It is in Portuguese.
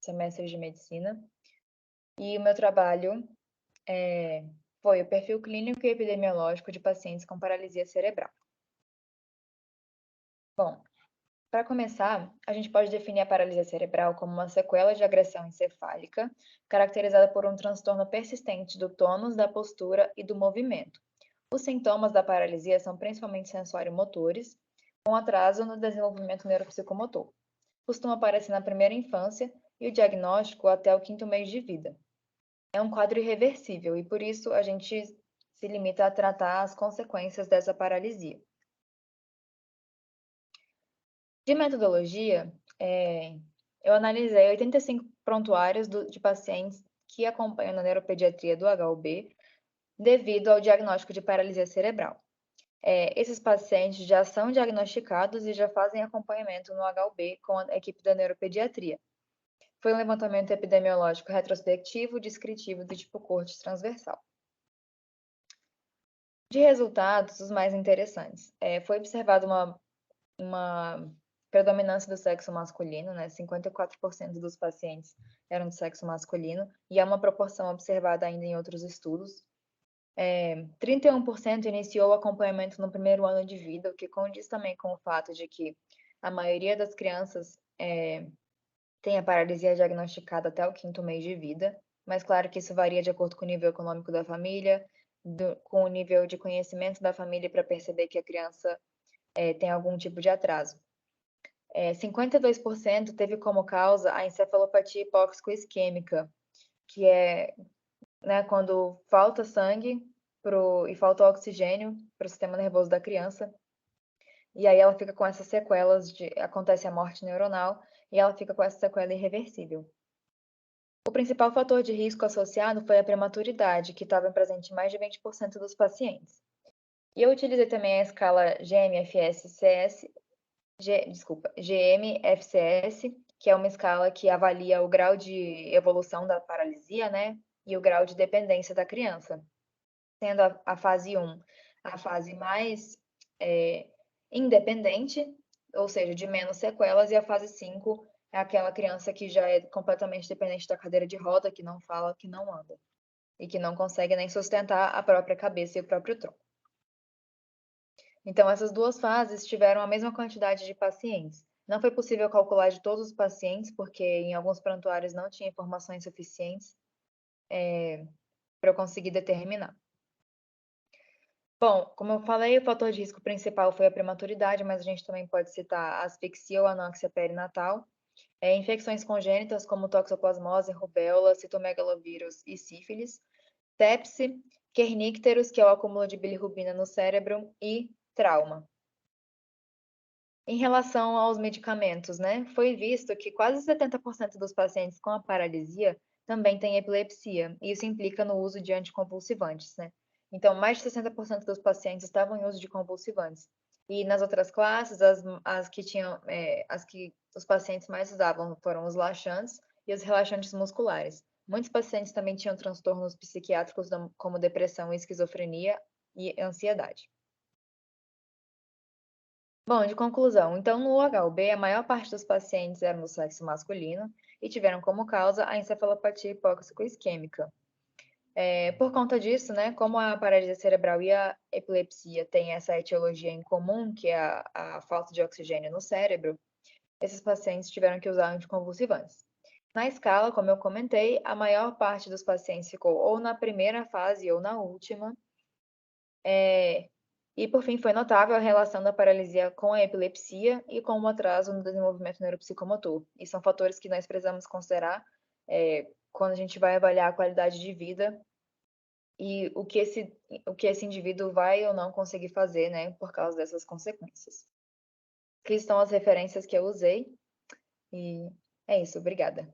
semestre de medicina. E o meu trabalho foi o perfil clínico e epidemiológico de pacientes com paralisia cerebral. Bom, para começar, a gente pode definir a paralisia cerebral como uma sequela de agressão encefálica, caracterizada por um transtorno persistente do tônus, da postura e do movimento. Os sintomas da paralisia são principalmente sensório-motores, com atraso no desenvolvimento neuropsicomotor. Costuma aparecer na primeira infância e o diagnóstico até o 5º mês de vida. É um quadro irreversível e, por isso, a gente se limita a tratar as consequências dessa paralisia. De metodologia, eu analisei 85 prontuários de pacientes que acompanham na neuropediatria do HUB devido ao diagnóstico de paralisia cerebral. Esses pacientes já são diagnosticados e já fazem acompanhamento no HUB com a equipe da neuropediatria. Foi um levantamento epidemiológico retrospectivo, descritivo do tipo corte transversal. De resultados, os mais interessantes. Foi observada uma predominância do sexo masculino, né? 54% dos pacientes eram do sexo masculino, e é uma proporção observada ainda em outros estudos. 31% iniciou o acompanhamento no primeiro ano de vida, o que condiz também com o fato de que a maioria das crianças tem a paralisia diagnosticada até o 5º mês de vida, mas claro que isso varia de acordo com o nível econômico da família, com o nível de conhecimento da família para perceber que a criança tem algum tipo de atraso. 52% teve como causa a encefalopatia hipóxico-isquêmica, que é, né, quando falta sangue e falta oxigênio para o sistema nervoso da criança, e aí ela fica com essas sequelas, acontece a morte neuronal, e ela fica com essa sequela irreversível. O principal fator de risco associado foi a prematuridade, que estava presente em mais de 20% dos pacientes. E eu utilizei também a escala GMFS-CS, GMFCS, que é uma escala que avalia o grau de evolução da paralisia, né, e o grau de dependência da criança, sendo a fase 1 a fase mais independente, ou seja, de menos sequelas, e a fase 5 é aquela criança que já é completamente dependente da cadeira de roda, que não fala, que não anda, e que não consegue nem sustentar a própria cabeça e o próprio tronco. Então, essas duas fases tiveram a mesma quantidade de pacientes. Não foi possível calcular de todos os pacientes, porque em alguns prontuários não tinha informações suficientes para eu conseguir determinar. Bom, como eu falei, o fator de risco principal foi a prematuridade, mas a gente também pode citar a asfixia ou anóxia perinatal, infecções congênitas como toxoplasmose, rubéola, citomegalovírus e sífilis, sepse, kernícteros, que é o acúmulo de bilirrubina no cérebro, e trauma. Em relação aos medicamentos, né, foi visto que quase 70% dos pacientes com a paralisia também têm epilepsia, e isso implica no uso de anticonvulsivantes, né? Então, mais de 60% dos pacientes estavam em uso de convulsivantes. E nas outras classes, as que os pacientes mais usavam foram os laxantes e os relaxantes musculares. Muitos pacientes também tinham transtornos psiquiátricos, como depressão, esquizofrenia e ansiedade. Bom, de conclusão, então no HUB, a maior parte dos pacientes eram do sexo masculino e tiveram como causa a encefalopatia hipóxico-isquêmica. Por conta disso, né, como a paralisia cerebral e a epilepsia têm essa etiologia em comum, que é a falta de oxigênio no cérebro, esses pacientes tiveram que usar anticonvulsivantes. Na escala, como eu comentei, a maior parte dos pacientes ficou ou na primeira fase ou na última. E, por fim, foi notável a relação da paralisia com a epilepsia e com o atraso no desenvolvimento neuropsicomotor. E são fatores que nós precisamos considerar quando a gente vai avaliar a qualidade de vida e o que esse indivíduo vai ou não conseguir fazer, né, por causa dessas consequências. Aqui estão as referências que eu usei. E é isso, obrigada.